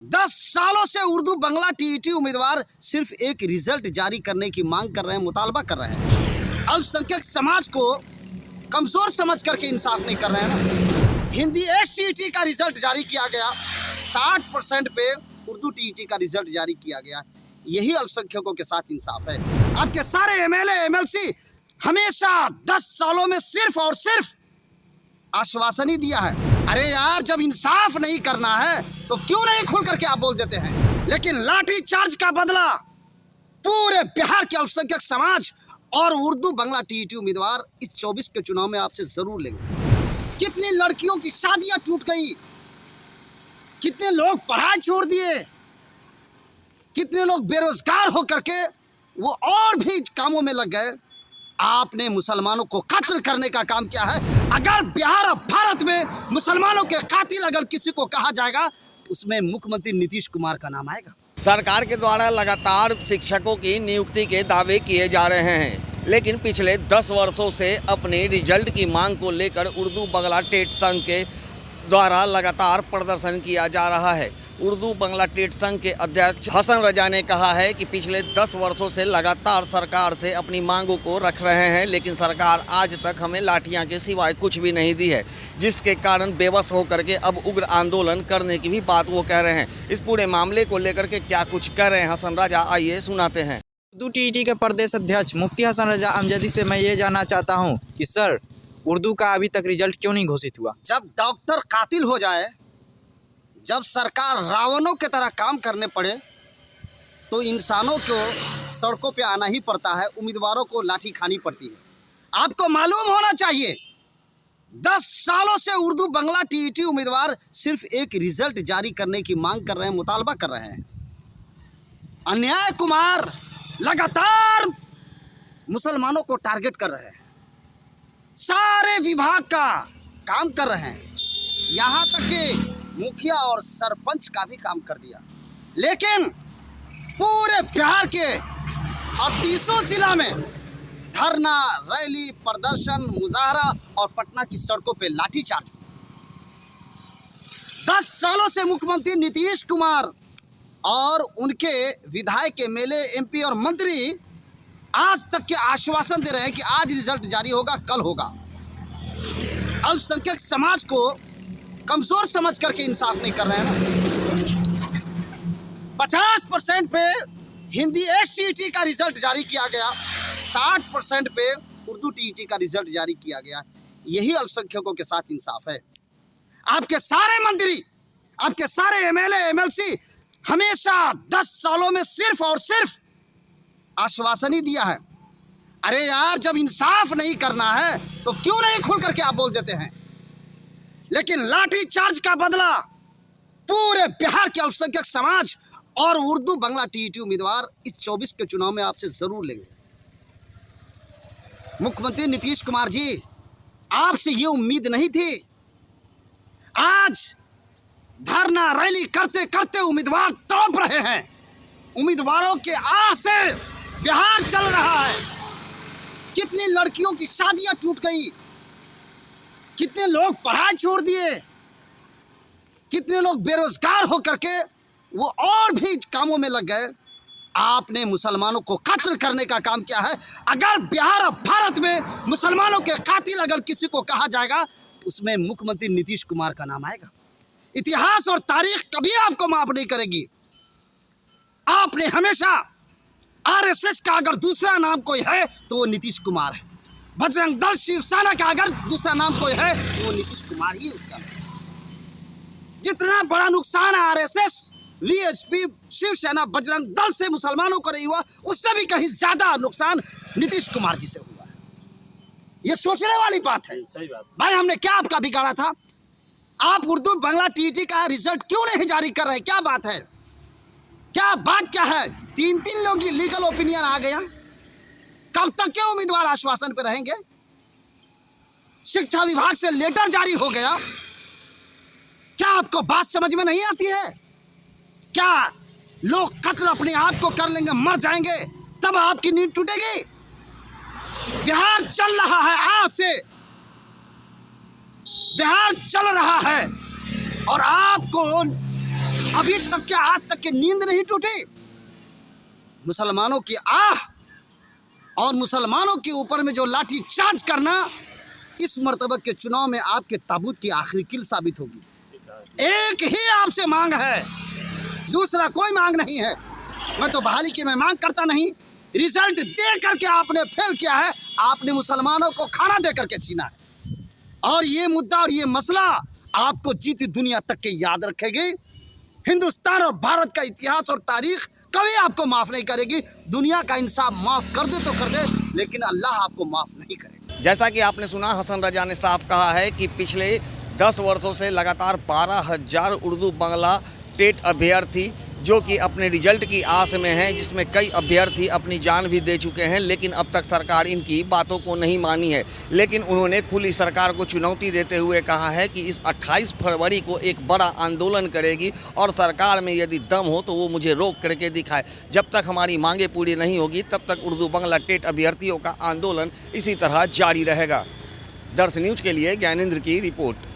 10 सालों से उर्दू बंगला टीईटी उम्मीदवार सिर्फ एक रिजल्ट जारी करने की मांग कर रहे हैं, मुतालबा कर रहे हैं। अल्पसंख्यक समाज को कमजोर समझ करके इंसाफ नहीं कर रहे हैं ना। हिंदी टीईटी का रिजल्ट जारी किया गया, 60% पे उर्दू टीईटी का रिजल्ट जारी किया गया। यही अल्पसंख्यकों के साथ इंसाफ है। आपके सारे एमएलए एमएलसी हमेशा 10 सालों में सिर्फ और सिर्फ आश्वासन ही दिया है। अरे यार, जब इंसाफ नहीं करना है तो क्यों नहीं खुल करके आप बोल देते हैं। लेकिन लाठी चार्ज का बदला पूरे बिहार के अल्पसंख्यक समाज और उर्दू बंगला टीईटी उम्मीदवार इस 24 के चुनाव में आपसे जरूर लेंगे। कितनी लड़कियों की शादियां टूट गई, कितने लोग पढ़ाई छोड़ दिए, कितने लोग बेरोजगार होकर के वो और भी कामों में लग गए। आपने मुसलमानों को कत्ल करने का काम किया है। अगर बिहार और भारत में मुसलमानों के कातिल अगर किसी को कहा जाएगा, उसमें मुख्यमंत्री नीतीश कुमार का नाम आएगा। सरकार के द्वारा लगातार शिक्षकों की नियुक्ति के दावे किए जा रहे हैं, लेकिन पिछले 10 वर्षों से अपने रिजल्ट की मांग को लेकर उर्दू बंगला टेट संघ के द्वारा लगातार प्रदर्शन किया जा रहा है। उर्दू बंगला टेट संघ के अध्यक्ष हसन रजा ने कहा है कि पिछले 10 वर्षों से लगातार सरकार से अपनी मांगों को रख रहे हैं, लेकिन सरकार आज तक हमें लाठियां के सिवाय कुछ भी नहीं दी है, जिसके कारण बेबस होकर के अब उग्र आंदोलन करने की भी बात वो कह रहे हैं। इस पूरे मामले को लेकर के क्या कुछ कह रहे हैं हसन रजा, आइए सुनाते हैं। उर्दू टीईटी के प्रदेश अध्यक्ष मुफ्ती हसन रजा अमजदी से मैं ये जानना चाहता हूँ कि सर, उर्दू का अभी तक रिजल्ट क्यों नहीं घोषित हुआ? जब डॉक्टर कातिल हो जाए, जब सरकार रावणों की तरह काम करने पड़े, तो इंसानों को सड़कों पे आना ही पड़ता है, उम्मीदवारों को लाठी खानी पड़ती है। आपको मालूम होना चाहिए, 10 सालों से उर्दू बंगला टीईटी उम्मीदवार सिर्फ एक रिजल्ट जारी करने की मांग कर रहे हैं, मुतालबा कर रहे हैं। अन्याय कुमार लगातार मुसलमानों को टारगेट कर रहे हैं, सारे विभाग का काम कर रहे हैं, यहाँ तक कि मुखिया और सरपंच का भी काम कर दिया। लेकिन पूरे बिहार के 38 जिला में धरना, रैली, प्रदर्शन, मुजाहरा और पटना की सड़कों पे लाठीचार्ज। 10 सालों से मुख्यमंत्री नीतीश कुमार और उनके विधायक, एमएलए, एमपी और मंत्री आज तक के आश्वासन दे रहे हैं कि आज रिजल्ट जारी होगा, कल होगा। अल्पसंख्यक समाज को कमजोर समझ करके इंसाफ नहीं कर रहे हैं ना। 50% पे हिंदी टीईटी का रिजल्ट जारी किया गया, 60% पे उर्दू टीईटी का रिजल्ट जारी किया गया। यही अल्पसंख्यकों के साथ इंसाफ है। आपके सारे मंत्री, आपके सारे एमएलए एमएलसी हमेशा 10 सालों में सिर्फ और सिर्फ आश्वासन ही दिया है। अरे यार, जब इंसाफ नहीं करना है तो क्यों नहीं खुल करके आप बोल देते हैं। लेकिन लाठी चार्ज का बदला पूरे बिहार के अल्पसंख्यक समाज और उर्दू बंगला टीईटी उम्मीदवार इस 24 के चुनाव में आपसे जरूर लेंगे। मुख्यमंत्री नीतीश कुमार जी, आपसे ये उम्मीद नहीं थी। आज धरना रैली करते करते उम्मीदवार तड़प रहे हैं। उम्मीदवारों के आस से बिहार चल रहा है। कितनी लड़कियों की शादियां टूट गई, कितने लोग पढ़ाई छोड़ दिए, कितने लोग बेरोजगार होकर के वो और भी कामों में लग गए। आपने मुसलमानों को कत्ल करने का काम किया है। अगर बिहार और भारत में मुसलमानों के कातिल अगर किसी को कहा जाएगा, उसमें मुख्यमंत्री नीतीश कुमार का नाम आएगा। इतिहास और तारीख कभी आपको माफ नहीं करेगी। आपने हमेशा आरएसएस का अगर दूसरा नाम कोई है तो वो नीतीश कुमार है। बजरंग दल, शिवसेना का अगर दूसरा नाम कोई है तो वो नीतीश कुमार ही उसका है। जितना बड़ा नुकसान आरएसएस, वीएचपी, शिवसेना, बजरंग दल से मुसलमानों को नहीं हुआ, उससे भी कहीं ज्यादा नुकसान नीतीश कुमार जी से हुआ है। ये सोचने वाली बात है। सही बात भाई, हमने क्या आपका बिगाड़ा था? आप उर्दू बंगला टीईटी का रिजल्ट क्यों नहीं जारी कर रहे? क्या बात है? क्या बात क्या है? 3 लोग की लीगल ओपिनियन आ गया। कब तक के उम्मीदवार आश्वासन पे रहेंगे? शिक्षा विभाग से लेटर जारी हो गया। क्या आपको बात समझ में नहीं आती है? क्या लोग कत्ल अपने आप को कर लेंगे, मर जाएंगे, तब आपकी नींद टूटेगी? बिहार चल रहा है, आज से बिहार चल रहा है और आपको अभी तक क्या आज तक की नींद नहीं टूटी? मुसलमानों की आह और मुसलमानों के ऊपर में जो लाठी चार्ज करना, इस मर्तबा के चुनाव में आपके ताबूत की आखिरी किल साबित होगी। एक ही आपसे मांग है, दूसरा कोई मांग नहीं है। मैं तो बहाली की मैं मांग करता नहीं, रिजल्ट दे करके आपने फेल किया है, आपने मुसलमानों को खाना दे करके छीना है। और ये मुद्दा और ये मसला आपको जीती दुनिया तक के याद रखेगी। हिंदुस्तान और भारत का इतिहास और तारीख कभी आपको माफ नहीं करेगी। दुनिया का इंसाफ माफ कर दे तो कर दे, लेकिन अल्लाह आपको माफ नहीं करेगा। जैसा कि आपने सुना, हसन रजा ने साफ कहा है कि पिछले 10 वर्षों से लगातार 12,000 उर्दू बांग्ला टेट अभ्यर्थी जो कि अपने रिजल्ट की आस में हैं, जिसमें कई अभ्यर्थी अपनी जान भी दे चुके हैं, लेकिन अब तक सरकार इनकी बातों को नहीं मानी है। लेकिन उन्होंने खुली सरकार को चुनौती देते हुए कहा है कि इस 28 फरवरी को एक बड़ा आंदोलन करेगी और सरकार में यदि दम हो तो वो मुझे रोक करके दिखाए। जब तक हमारी मांगें पूरी नहीं होगी तब तक उर्दू बांग्ला टेट अभ्यर्थियों का आंदोलन इसी तरह जारी रहेगा। दर्श न्यूज़ के लिए ज्ञानेंद्र की रिपोर्ट।